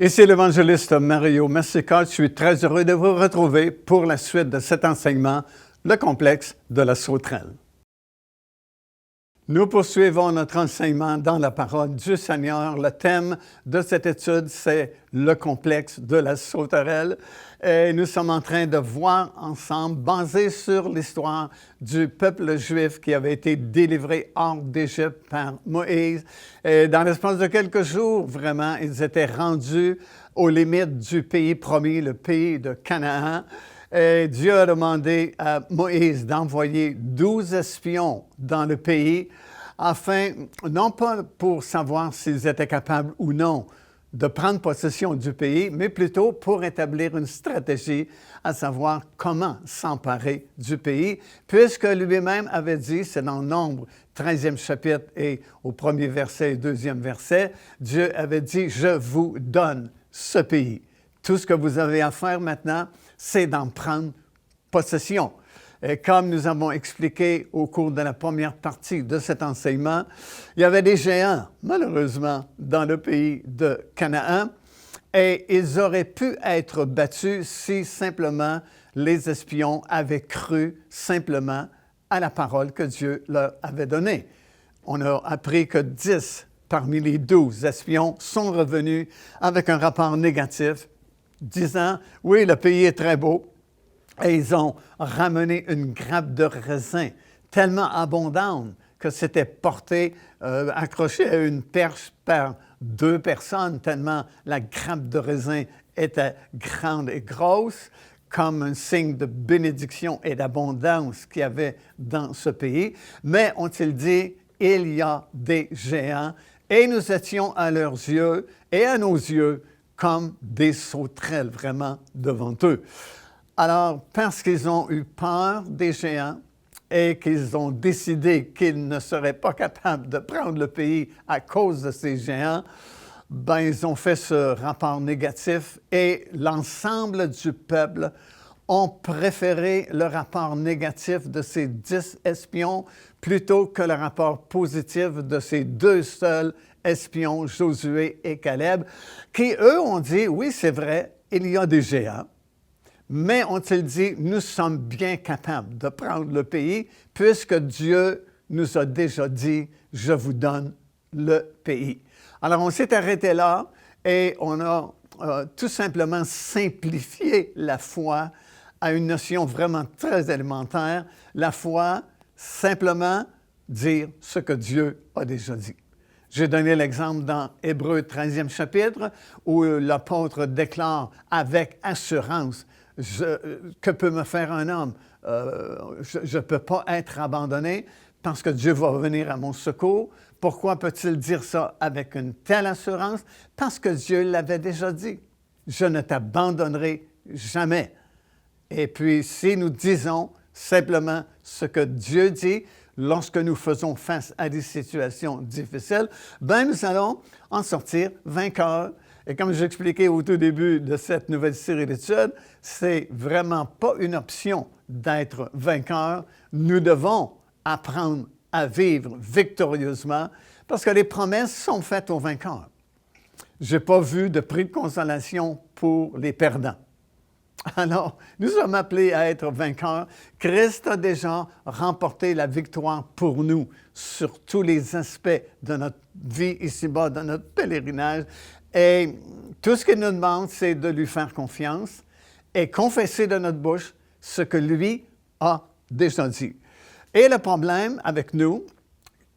Ici l'évangéliste Mario Massica. Je suis très heureux de vous retrouver pour la suite de cet enseignement, le complexe de la sauterelle. Nous poursuivons notre enseignement dans la parole du Seigneur. Le thème de cette étude, c'est le complexe de la sauterelle. Et nous sommes en train de voir ensemble, basé sur l'histoire du peuple juif qui avait été délivré hors d'Égypte par Moïse. Et dans l'espace de quelques jours, vraiment, ils étaient rendus aux limites du pays promis, le pays de Canaan. Et Dieu a demandé à Moïse d'envoyer 12 espions dans le pays afin, non pas pour savoir s'ils étaient capables ou non de prendre possession du pays, mais plutôt pour établir une stratégie, à savoir comment s'emparer du pays, puisque lui-même avait dit, c'est dans Nombre 13e chapitre et au premier verset et deuxième verset, Dieu avait dit, « Je vous donne ce pays. Tout ce que vous avez à faire maintenant, c'est d'en prendre possession. » Et comme nous avons expliqué au cours de la première partie de cet enseignement, il y avait des géants, malheureusement, dans le pays de Canaan, et ils auraient pu être battus si simplement les espions avaient cru simplement à la parole que Dieu leur avait donnée. On a appris que 10 parmi les 12 espions sont revenus avec un rapport négatif, disant « Oui, le pays est très beau ». Et ils ont ramené une grappe de raisin tellement abondante que c'était porté, accroché à une perche par 2 personnes, tellement la grappe de raisin était grande et grosse, comme un signe de bénédiction et d'abondance qu'il y avait dans ce pays. Mais, ont-ils dit, il y a des géants, et nous étions à leurs yeux et à nos yeux comme des sauterelles vraiment devant eux. Alors, parce qu'ils ont eu peur des géants et qu'ils ont décidé qu'ils ne seraient pas capables de prendre le pays à cause de ces géants, ben, ils ont fait ce rapport négatif et l'ensemble du peuple ont préféré le rapport négatif de ces 10 espions plutôt que le rapport positif de ces 2 seuls espions, Josué et Caleb, qui, eux, ont dit, oui, c'est vrai, il y a des géants. Mais ont-ils dit, nous sommes bien capables de prendre le pays puisque Dieu nous a déjà dit, je vous donne le pays. Alors, on s'est arrêté là et on a tout simplement simplifié la foi à une notion vraiment très élémentaire. La foi, simplement dire ce que Dieu a déjà dit. J'ai donné l'exemple dans Hébreux 13e chapitre où l'apôtre déclare avec assurance, que peut me faire un homme? Je ne peux pas être abandonné parce que Dieu va venir à mon secours. Pourquoi peut-il dire ça avec une telle assurance? Parce que Dieu l'avait déjà dit. Je ne t'abandonnerai jamais. Et puis, si nous disons simplement ce que Dieu dit, lorsque nous faisons face à des situations difficiles, ben nous allons en sortir vainqueurs. Et comme j'expliquais au tout début de cette nouvelle série d'études, c'est vraiment pas une option d'être vainqueur. Nous devons apprendre à vivre victorieusement parce que les promesses sont faites aux vainqueurs. Je n'ai pas vu de prix de consolation pour les perdants. Alors, nous sommes appelés à être vainqueurs. Christ a déjà remporté la victoire pour nous sur tous les aspects de notre vie ici-bas, de notre pèlerinage. Et tout ce qu'il nous demande, c'est de lui faire confiance et confesser de notre bouche ce que lui a déjà dit. Et le problème avec nous,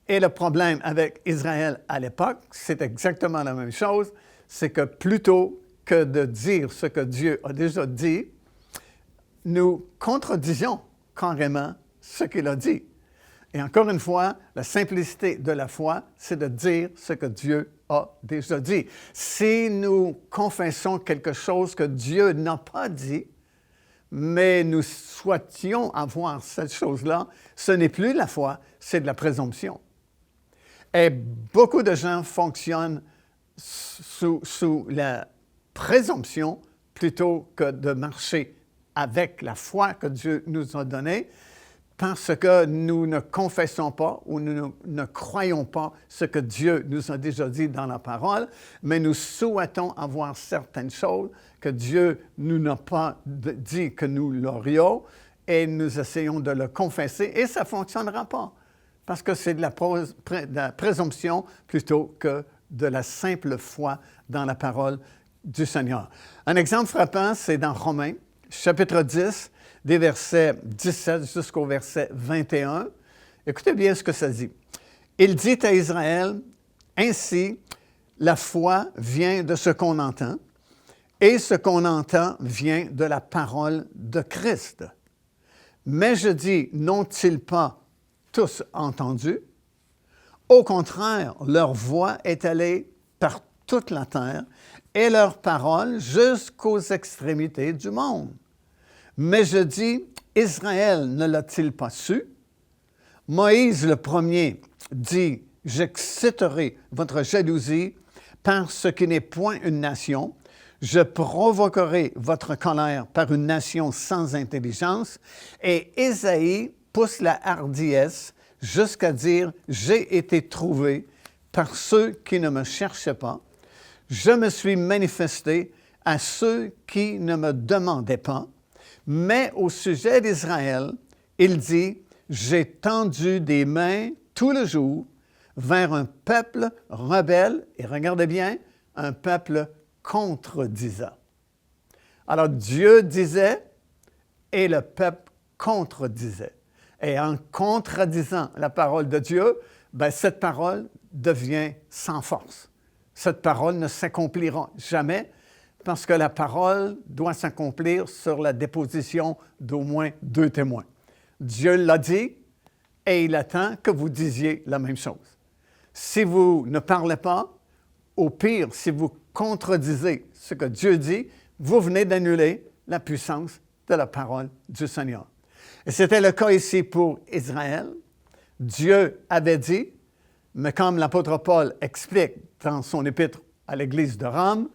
et le problème avec Israël à l'époque, c'est exactement la même chose, c'est que plutôt que de dire ce que Dieu a déjà dit, nous contredisons carrément ce qu'il a dit. Et encore une fois, la simplicité de la foi, c'est de dire ce que Dieu a déjà dit. Si nous confessons quelque chose que Dieu n'a pas dit, mais nous souhaitions avoir cette chose-là, ce n'est plus la foi, c'est de la présomption. Et beaucoup de gens fonctionnent sous la présomption plutôt que de marcher avec la foi que Dieu nous a donnée, parce que nous ne confessons pas ou nous ne croyons pas ce que Dieu nous a déjà dit dans la parole, mais nous souhaitons avoir certaines choses que Dieu nous n'a pas dit que nous l'aurions et nous essayons de le confesser et ça ne fonctionnera pas parce que c'est de la présomption plutôt que de la simple foi dans la parole du Seigneur. Un exemple frappant, c'est dans Romains, chapitre 10, des versets 17 jusqu'au verset 21. Écoutez bien ce que ça dit. Il dit à Israël, « Ainsi, la foi vient de ce qu'on entend, et ce qu'on entend vient de la parole de Christ. Mais je dis, n'ont-ils pas tous entendu? Au contraire, leur voix est allée par toute la terre, et leur parole jusqu'aux extrémités du monde. Mais je dis, Israël ne l'a-t-il pas su? Moïse le premier dit, j'exciterai votre jalousie par ce qui n'est point une nation. Je provoquerai votre colère par une nation sans intelligence. Et Ésaïe pousse la hardiesse jusqu'à dire, j'ai été trouvé par ceux qui ne me cherchaient pas. Je me suis manifesté à ceux qui ne me demandaient pas. Mais au sujet d'Israël, il dit, j'ai tendu des mains tout le jour vers un peuple rebelle, et regardez bien, un peuple contredisant. Alors Dieu disait et le peuple contredisait. Et en contredisant la parole de Dieu, cette parole devient sans force. Cette parole ne s'accomplira jamais parce que la parole doit s'accomplir sur la déposition d'au moins 2 témoins. Dieu l'a dit et il attend que vous disiez la même chose. Si vous ne parlez pas, au pire, si vous contredisez ce que Dieu dit, vous venez d'annuler la puissance de la parole du Seigneur. Et c'était le cas ici pour Israël. Dieu avait dit, mais comme l'apôtre Paul explique dans son épître à l'Église de Rome,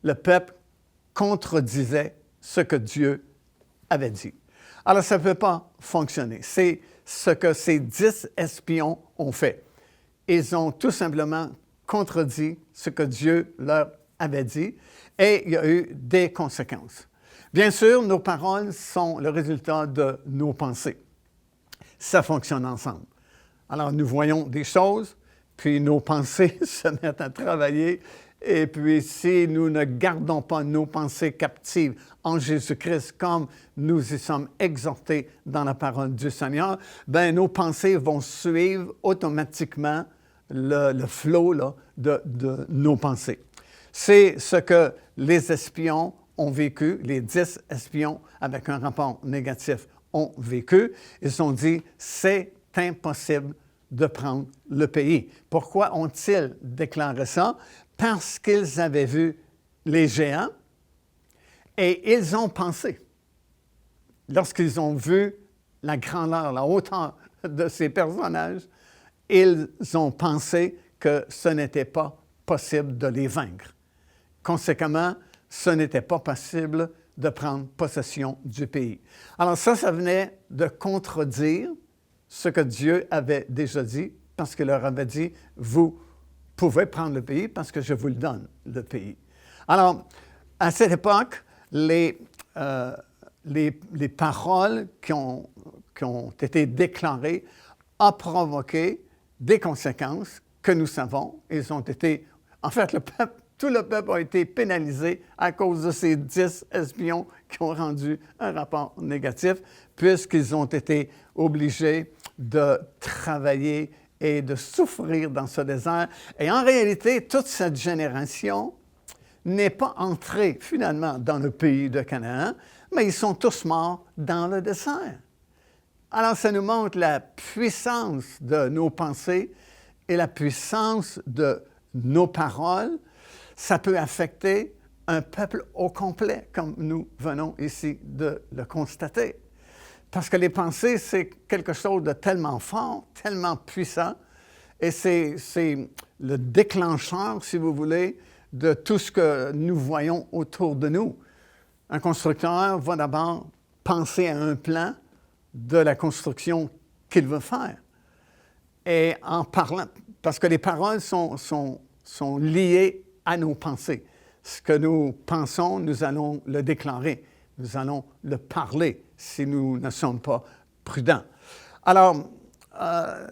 le peuple contredisait ce que Dieu avait dit. Alors, ça ne peut pas fonctionner. C'est ce que ces 10 espions ont fait. Ils ont tout simplement contredit ce que Dieu leur avait dit et il y a eu des conséquences. Bien sûr, nos paroles sont le résultat de nos pensées. Ça fonctionne ensemble. Alors, nous voyons des choses, puis nos pensées se mettent à travailler. Et puis, si nous ne gardons pas nos pensées captives en Jésus-Christ comme nous y sommes exhortés dans la parole du Seigneur, nos pensées vont suivre automatiquement le flot là, de nos pensées. C'est ce que les espions ont vécu, les 10 espions avec un rapport négatif ont vécu. Ils ont dit, c'est impossible de prendre le pays. Pourquoi ont-ils déclaré ça? Parce qu'ils avaient vu les géants et ils ont pensé, lorsqu'ils ont vu la grandeur, la hauteur de ces personnages, ils ont pensé que ce n'était pas possible de les vaincre. Conséquemment, ce n'était pas possible de prendre possession du pays. Alors ça venait de contredire ce que Dieu avait déjà dit, parce qu'il leur avait dit, vous pouvez prendre le pays parce que je vous le donne, le pays. Alors, à cette époque, les paroles qui ont été déclarées ont provoqué des conséquences que nous savons. Ils ont été, en fait, tout le peuple a été pénalisé à cause de ces 10 espions qui ont rendu un rapport négatif, puisqu'ils ont été obligés de travailler et de souffrir dans ce désert. Et en réalité, toute cette génération n'est pas entrée finalement dans le pays de Canaan, mais ils sont tous morts dans le désert. Alors, ça nous montre la puissance de nos pensées et la puissance de nos paroles. Ça peut affecter un peuple au complet, comme nous venons ici de le constater. Parce que les pensées, c'est quelque chose de tellement fort, tellement puissant, et c'est le déclencheur, si vous voulez, de tout ce que nous voyons autour de nous. Un constructeur va d'abord penser à un plan de la construction qu'il veut faire. Et en parlant, parce que les paroles sont liées à nos pensées. Ce que nous pensons, nous allons le déclarer, nous allons le parler si nous ne sommes pas prudents. Alors,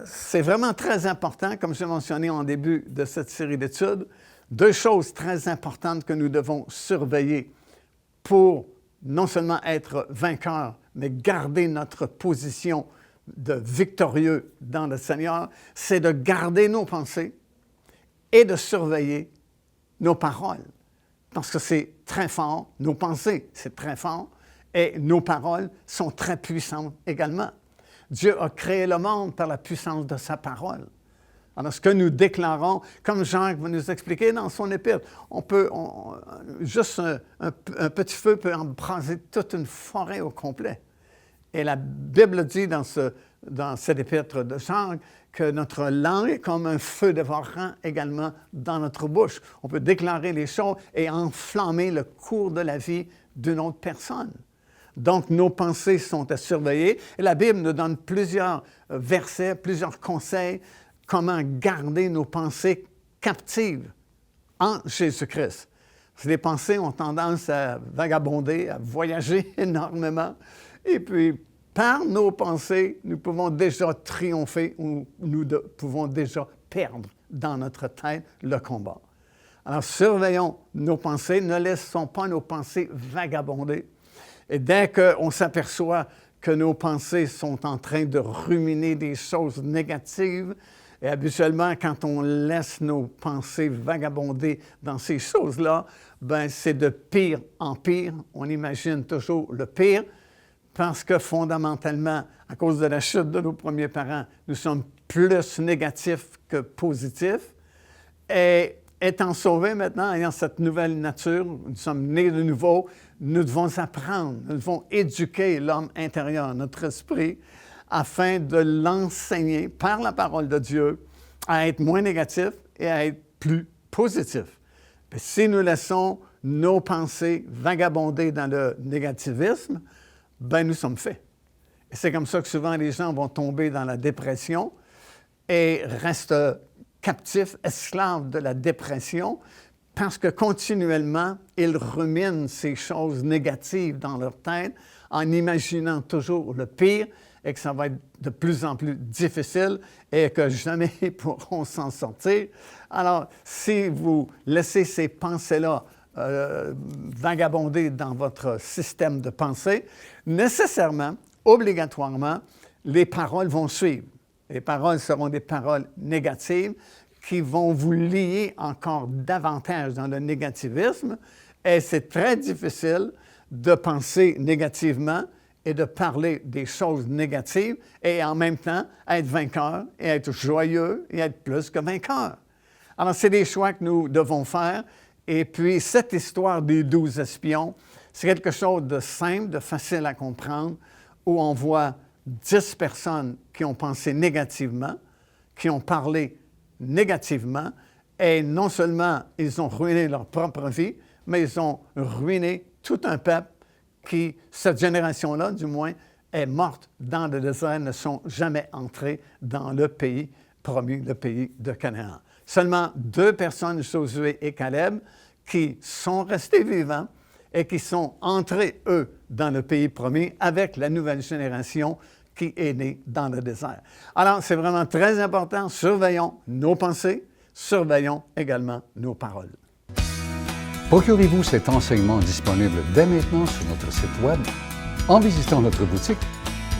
c'est vraiment très important, comme j'ai mentionné en début de cette série d'études, deux choses très importantes que nous devons surveiller pour non seulement être vainqueurs, mais garder notre position de victorieux dans le Seigneur, c'est de garder nos pensées et de surveiller nos paroles. Parce que c'est très fort, nos pensées, c'est très fort, et nos paroles sont très puissantes également. Dieu a créé le monde par la puissance de sa parole. Alors, ce que nous déclarons, comme Jacques va nous expliquer dans son épître, juste un petit feu peut embraser toute une forêt au complet. Et la Bible dit dans cet épître de Jacques que notre langue est comme un feu dévorant également dans notre bouche. On peut déclarer les choses et enflammer le cours de la vie d'une autre personne. Donc, nos pensées sont à surveiller. Et la Bible nous donne plusieurs versets, plusieurs conseils, comment garder nos pensées captives en Jésus-Christ. Parce que les pensées ont tendance à vagabonder, à voyager énormément. Et puis, par nos pensées, nous pouvons déjà triompher ou nous pouvons déjà perdre dans notre tête le combat. Alors, surveillons nos pensées, ne laissons pas nos pensées vagabonder. Et dès qu'on s'aperçoit que nos pensées sont en train de ruminer des choses négatives, et habituellement, quand on laisse nos pensées vagabonder dans ces choses-là, ben c'est de pire en pire. On imagine toujours le pire, parce que fondamentalement, à cause de la chute de nos premiers parents, nous sommes plus négatifs que positifs. Et étant sauvés maintenant, ayant cette nouvelle nature, nous sommes nés de nouveau, nous devons apprendre, nous devons éduquer l'homme intérieur, notre esprit, afin de l'enseigner par la parole de Dieu à être moins négatif et à être plus positif. Puis si nous laissons nos pensées vagabonder dans le négativisme, ben nous sommes faits. Et c'est comme ça que souvent les gens vont tomber dans la dépression et restent captifs, esclaves de la dépression, parce que continuellement, ils ruminent ces choses négatives dans leur tête en imaginant toujours le pire et que ça va être de plus en plus difficile et que jamais ils pourront s'en sortir. Alors, si vous laissez ces pensées-là vagabonder dans votre système de pensée, nécessairement, obligatoirement, les paroles vont suivre. Les paroles seront des paroles négatives qui vont vous lier encore davantage dans le négativisme et c'est très difficile de penser négativement et de parler des choses négatives et en même temps être vainqueur et être joyeux et être plus que vainqueur. Alors, c'est des choix que nous devons faire. Et puis, cette histoire des 12 espions, c'est quelque chose de simple, de facile à comprendre, où on voit 10 personnes qui ont pensé négativement, qui ont parlé négativement, et non seulement ils ont ruiné leur propre vie, mais ils ont ruiné tout un peuple qui, cette génération-là, du moins, est morte dans le désert, ne sont jamais entrés dans le pays promis, le pays de Canaan. Seulement 2 personnes, Josué et Caleb, qui sont restés vivants et qui sont entrés, eux, dans le pays promis avec la nouvelle génération qui est née dans le désert. Alors, c'est vraiment très important. Surveillons nos pensées, surveillons également nos paroles. Procurez-vous cet enseignement disponible dès maintenant sur notre site Web. En visitant notre boutique,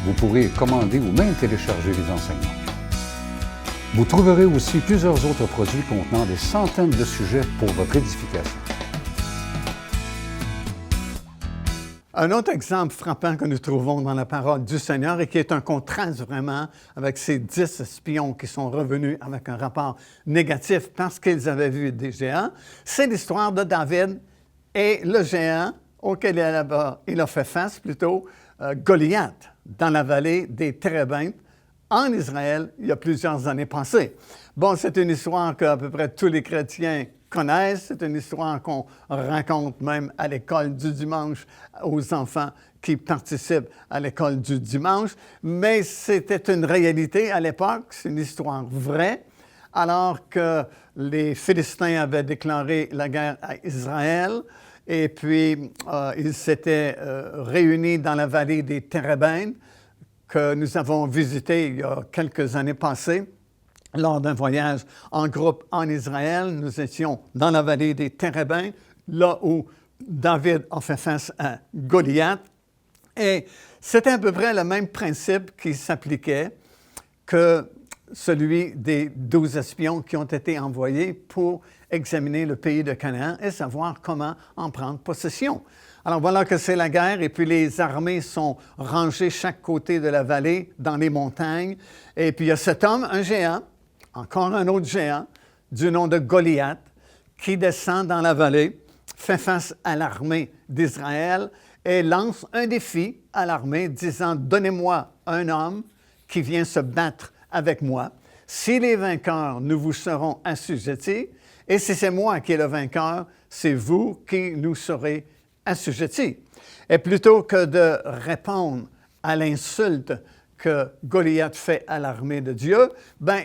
vous pourrez commander ou même télécharger les enseignements. Vous trouverez aussi plusieurs autres produits contenant des centaines de sujets pour votre édification. Un autre exemple frappant que nous trouvons dans la parole du Seigneur et qui est un contraste vraiment avec ces 10 espions qui sont revenus avec un rapport négatif parce qu'ils avaient vu des géants, c'est l'histoire de David et le géant auquel il a fait face, plutôt Goliath, dans la vallée des Térébintes, en Israël, il y a plusieurs années passées. Bon, c'est une histoire qu'à peu près tous les chrétiens connaissent. C'est une histoire qu'on raconte même à l'école du dimanche aux enfants qui participent à l'école du dimanche. Mais c'était une réalité à l'époque, c'est une histoire vraie. Alors que les Philistins avaient déclaré la guerre à Israël, et puis ils s'étaient réunis dans la vallée des Térébènes, que nous avons visité il y a quelques années passées. Lors d'un voyage en groupe en Israël, nous étions dans la vallée des Térébènes, là où David a fait face à Goliath. Et c'était à peu près le même principe qui s'appliquait que celui des 12 espions qui ont été envoyés pour examiner le pays de Canaan et savoir comment en prendre possession. Alors voilà que c'est la guerre et puis les armées sont rangées chaque côté de la vallée dans les montagnes. Et puis il y a cet homme, un géant, encore un autre géant, du nom de Goliath, qui descend dans la vallée, fait face à l'armée d'Israël et lance un défi à l'armée disant « Donnez-moi un homme qui vient se battre avec moi. Si les vainqueurs, nous vous serons assujettis, et si c'est moi qui est le vainqueur, c'est vous qui nous serez assujettis. » Et plutôt que de répondre à l'insulte que Goliath fait à l'armée de Dieu,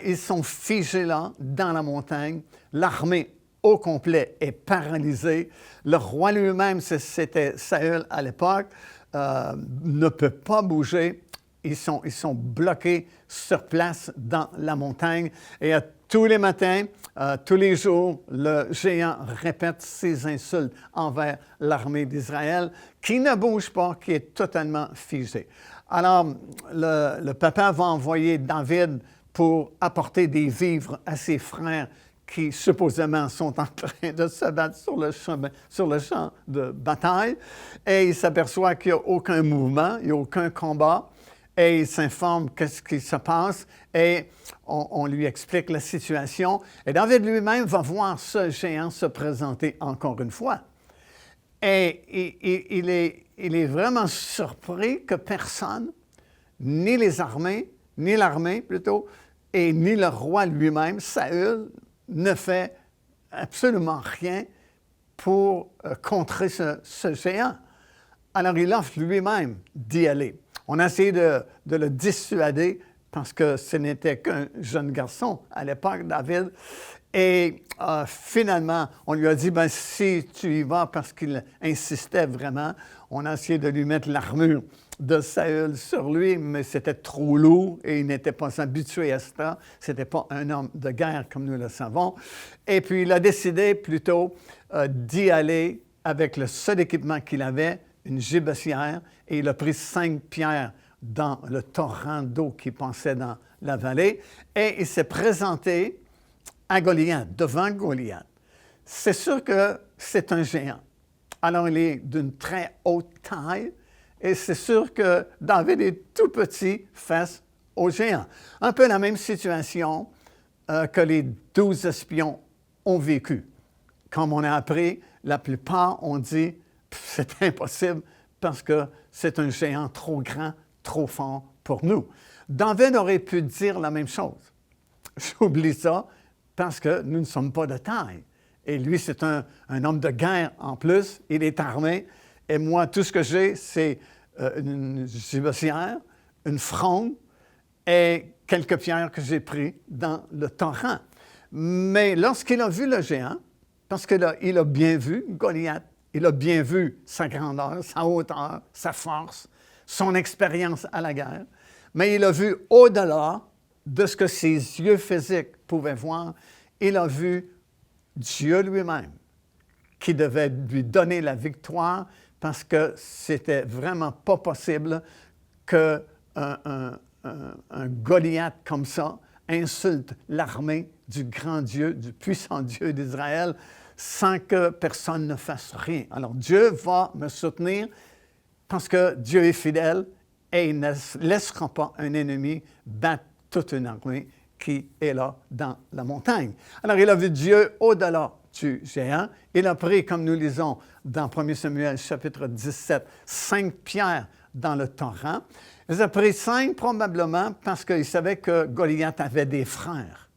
ils sont figés là, dans la montagne. L'armée au complet est paralysée. Le roi lui-même, c'était Saül à l'époque, ne peut pas bouger. Ils sont bloqués sur place dans la montagne. Et tous les matins, tous les jours, le géant répète ses insultes envers l'armée d'Israël, qui ne bouge pas, qui est totalement figée. Alors, le papa va envoyer David pour apporter des vivres à ses frères qui supposément sont en train de se battre sur le champ de bataille. Et il s'aperçoit qu'il n'y a aucun mouvement, il n'y a aucun combat. Et il s'informe qu'est-ce qui se passe et on lui explique la situation. Et David lui-même va voir ce géant se présenter encore une fois. Et il est vraiment surpris que personne, ni les armées, ni l'armée plutôt, et ni le roi lui-même, Saül, ne fait absolument rien pour contrer ce géant. Alors il offre lui-même d'y aller. On a essayé de le dissuader parce que ce n'était qu'un jeune garçon à l'époque, David. Et finalement, on lui a dit, si tu y vas, parce qu'il insistait vraiment, on a essayé de lui mettre l'armure de Saül sur lui, mais c'était trop lourd et il n'était pas habitué à ça. Ce n'était pas un homme de guerre comme nous le savons. Et puis, il a décidé plutôt d'y aller avec le seul équipement qu'il avait, une gibecière, et il a pris 5 pierres dans le torrent d'eau qui passait dans la vallée, et il s'est présenté à Goliath, devant Goliath. C'est sûr que c'est un géant. Alors, il est d'une très haute taille, et c'est sûr que David est tout petit face au géant. Un peu la même situation que les 12 espions ont vécu. Comme on a appris, la plupart ont dit c'est impossible parce que c'est un géant trop grand, trop fort pour nous. David aurait pu dire la même chose. J'oublie ça parce que nous ne sommes pas de taille. Et lui, c'est un homme de guerre en plus. Il est armé. Et moi, tout ce que j'ai, c'est une gibecière, une fronde et quelques pierres que j'ai prises dans le torrent. Mais lorsqu'il a vu le géant, parce qu'il a bien vu Goliath, il a bien vu sa grandeur, sa hauteur, sa force, son expérience à la guerre, mais il a vu au-delà de ce que ses yeux physiques pouvaient voir. Il a vu Dieu lui-même qui devait lui donner la victoire parce que c'était vraiment pas possible qu'un Goliath comme ça insulte l'armée du grand Dieu, du puissant Dieu d'Israël, sans que personne ne fasse rien. Alors Dieu va me soutenir parce que Dieu est fidèle et il ne laissera pas un ennemi battre toute une armée qui est là dans la montagne. Alors il a vu Dieu au-delà du géant. Il a pris, comme nous lisons dans 1 Samuel chapitre 17, 5 pierres dans le torrent. Il a pris 5 probablement parce qu'il savait que Goliath avait des frères.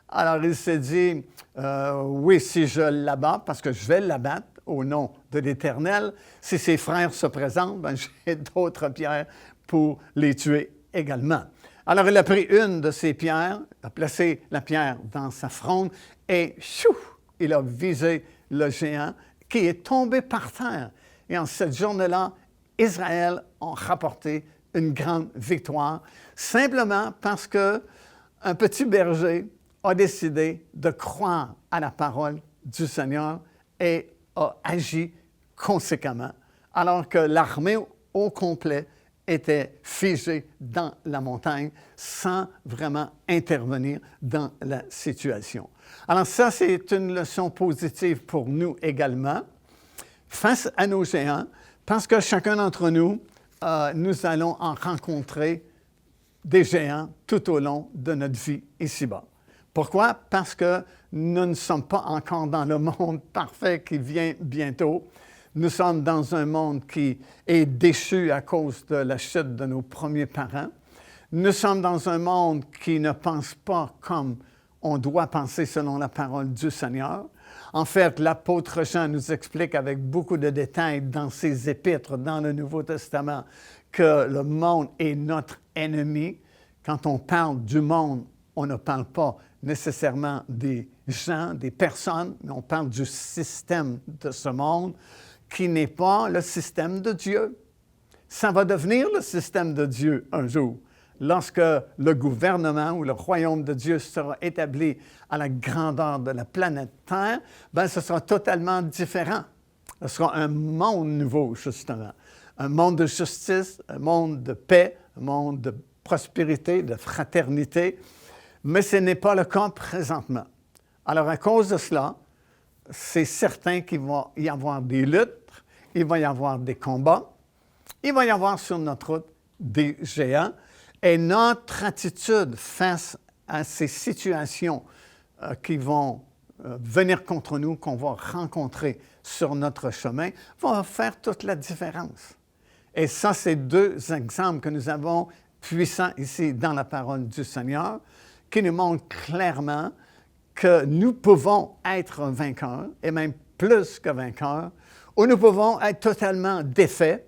Alors il s'est dit, oui, si je l'abats, parce que je vais l'abattre au nom de l'Éternel, si ses frères se présentent, ben, j'ai d'autres pierres pour les tuer également. Alors il a pris une de ces pierres, a placé la pierre dans sa fronde et il a visé le géant qui est tombé par terre. Et en cette journée-là, Israël a rapporté une grande victoire, simplement parce qu'un petit berger a décidé de croire à la parole du Seigneur et a agi conséquemment, alors que l'armée au complet était figée dans la montagne sans vraiment intervenir dans la situation. Alors ça, c'est une leçon positive pour nous également, face à nos géants, parce que chacun d'entre nous, nous allons en rencontrer des géants tout au long de notre vie ici-bas. Pourquoi? Parce que nous ne sommes pas encore dans le monde parfait qui vient bientôt. Nous sommes dans un monde qui est déchu à cause de la chute de nos premiers parents. Nous sommes dans un monde qui ne pense pas comme on doit penser selon la parole du Seigneur. En fait, l'apôtre Jean nous explique avec beaucoup de détails dans ses épîtres, dans le Nouveau Testament, que le monde est notre ennemi. Quand on parle du monde, on ne parle pas nécessairement des gens, des personnes, mais on parle du système de ce monde qui n'est pas le système de Dieu. Ça va devenir le système de Dieu un jour. Lorsque le gouvernement ou le royaume de Dieu sera établi à la grandeur de la planète Terre, bien, ce sera totalement différent. Ce sera un monde nouveau, justement. Un monde de justice, un monde de paix, un monde de prospérité, de fraternité. Mais ce n'est pas le cas présentement. Alors, à cause de cela, c'est certain qu'il va y avoir des luttes, il va y avoir des combats, il va y avoir sur notre route des géants. Et notre attitude face à ces situations qui vont venir contre nous, qu'on va rencontrer sur notre chemin, va faire toute la différence. Et ça, c'est deux exemples que nous avons puissants ici dans la parole du Seigneur, qui nous montrent clairement que nous pouvons être vainqueurs, et même plus que vainqueurs, ou nous pouvons être totalement défaits,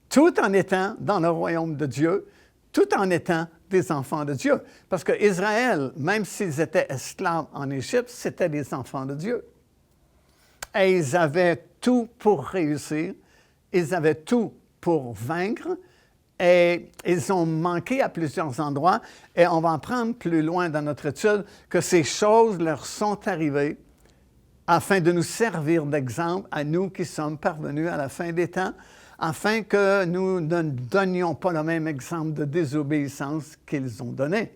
tout en étant dans le royaume de Dieu, tout en étant des enfants de Dieu. Parce qu'Israël, même s'ils étaient esclaves en Égypte, c'étaient des enfants de Dieu. Et ils avaient tout pour réussir, ils avaient tout pour vaincre, et ils ont manqué à plusieurs endroits, et on va apprendre plus loin dans notre étude que ces choses leur sont arrivées afin de nous servir d'exemple à nous qui sommes parvenus à la fin des temps, afin que nous ne donnions pas le même exemple de désobéissance qu'ils ont donné,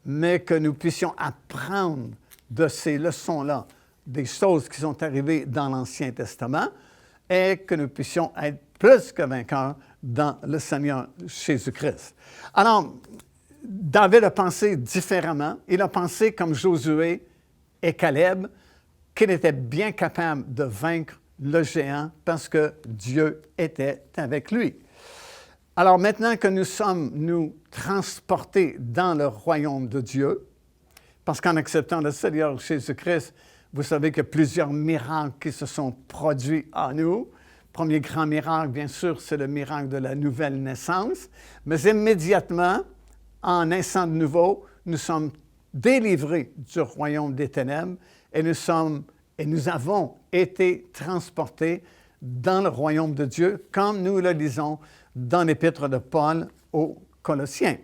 mais que nous puissions apprendre de ces leçons-là, des choses qui sont arrivées dans l'Ancien Testament, et que nous puissions être plus que vainqueurs dans le Seigneur Jésus-Christ. Alors, David a pensé différemment. Il a pensé comme Josué et Caleb, qu'il était bien capable de vaincre le géant parce que Dieu était avec lui. Alors maintenant que nous sommes, nous, transportés dans le royaume de Dieu, parce qu'en acceptant le Seigneur Jésus-Christ, vous savez qu'il y a plusieurs miracles qui se sont produits en nous. Le premier grand miracle, bien sûr, c'est le miracle de la nouvelle naissance, mais immédiatement, en naissant de nouveau, nous sommes délivrés du royaume des ténèbres et nous avons été transportés dans le royaume de Dieu, comme nous le lisons dans l'épître de Paul aux Colossiens.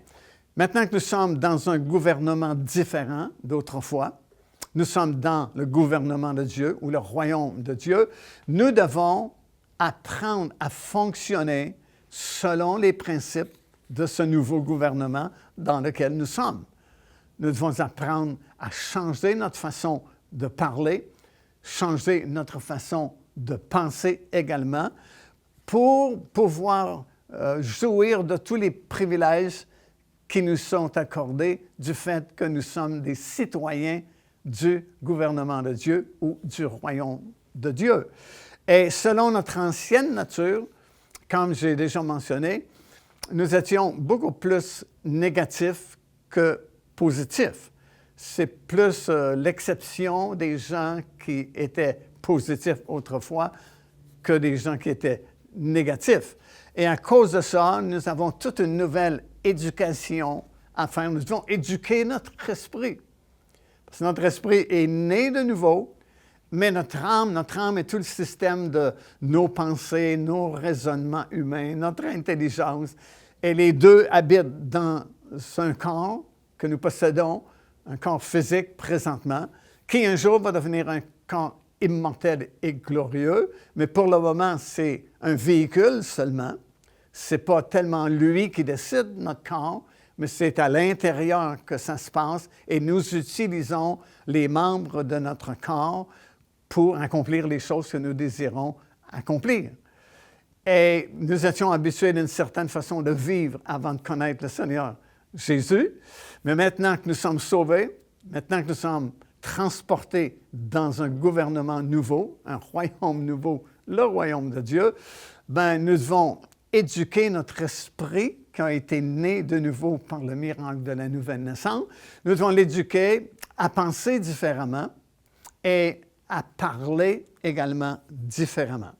Maintenant que nous sommes dans un gouvernement différent d'autrefois, nous sommes dans le gouvernement de Dieu ou le royaume de Dieu, nous devons apprendre à fonctionner selon les principes de ce nouveau gouvernement dans lequel nous sommes. Nous devons apprendre à changer notre façon de parler, changer notre façon de penser également pour pouvoir jouir de tous les privilèges qui nous sont accordés du fait que nous sommes des citoyens du gouvernement de Dieu ou du royaume de Dieu. Et selon notre ancienne nature, comme j'ai déjà mentionné, nous étions beaucoup plus négatifs que positifs. c'est plus l'exception des gens qui étaient positifs autrefois que des gens qui étaient négatifs. Et à cause de ça, nous avons toute une nouvelle éducation à faire. Nous devons éduquer notre esprit. Parce que notre esprit est né de nouveau, mais notre âme est tout le système de nos pensées, nos raisonnements humains, notre intelligence. Et les deux habitent dans un corps que nous possédons, un corps physique présentement, qui un jour va devenir un corps immortel et glorieux, mais pour le moment, c'est un véhicule seulement. Ce n'est pas tellement lui qui décide notre corps, mais c'est à l'intérieur que ça se passe et nous utilisons les membres de notre corps pour accomplir les choses que nous désirons accomplir. Et nous étions habitués d'une certaine façon de vivre avant de connaître le Seigneur Jésus, mais maintenant que nous sommes sauvés, maintenant que nous sommes transportés dans un gouvernement nouveau, un royaume nouveau, le royaume de Dieu, bien, nous devons éduquer notre esprit qui a été né de nouveau par le miracle de la nouvelle naissance. Nous devons l'éduquer à penser différemment et à parler également différemment.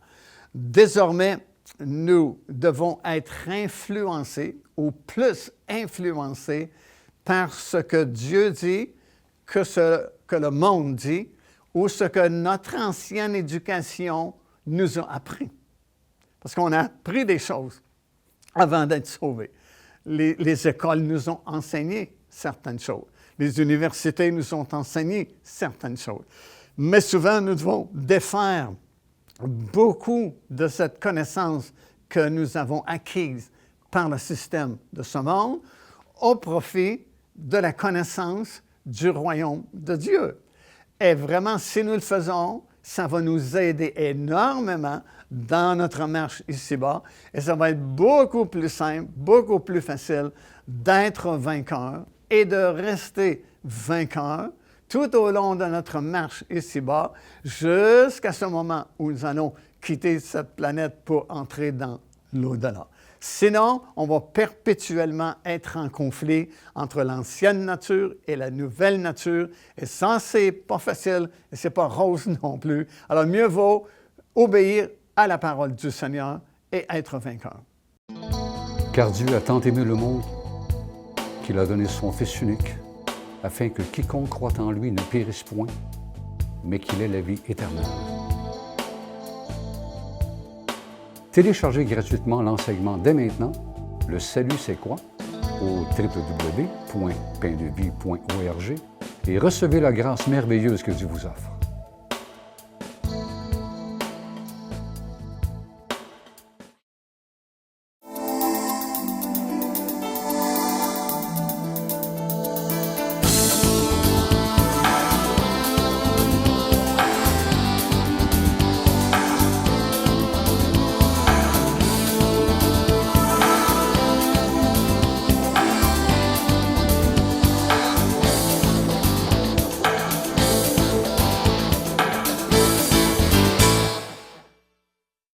Désormais, nous devons être influencés ou plus influencés par ce que Dieu dit que ce que le monde dit ou ce que notre ancienne éducation nous a appris. Parce qu'on a appris des choses avant d'être sauvés. Les écoles nous ont enseigné certaines choses. Les universités nous ont enseigné certaines choses. Mais souvent, nous devons défaire beaucoup de cette connaissance que nous avons acquise par le système de ce monde au profit de la connaissance du royaume de Dieu. Et vraiment, si nous le faisons, ça va nous aider énormément dans notre marche ici-bas et ça va être beaucoup plus simple, beaucoup plus facile d'être vainqueur et de rester vainqueur tout au long de notre marche ici-bas jusqu'à ce moment où nous allons quitter cette planète pour entrer dans l'au-delà. Sinon, on va perpétuellement être en conflit entre l'ancienne nature et la nouvelle nature. Et ça, c'est pas facile et c'est pas rose non plus. Alors, mieux vaut obéir à la parole du Seigneur et être vainqueur. Car Dieu a tant aimé le monde qu'il a donné son Fils unique, afin que quiconque croit en lui ne périsse point, mais qu'il ait la vie éternelle. Téléchargez gratuitement l'enseignement dès maintenant, Le Salut c'est quoi? Au www.paindevie.org et recevez la grâce merveilleuse que Dieu vous offre.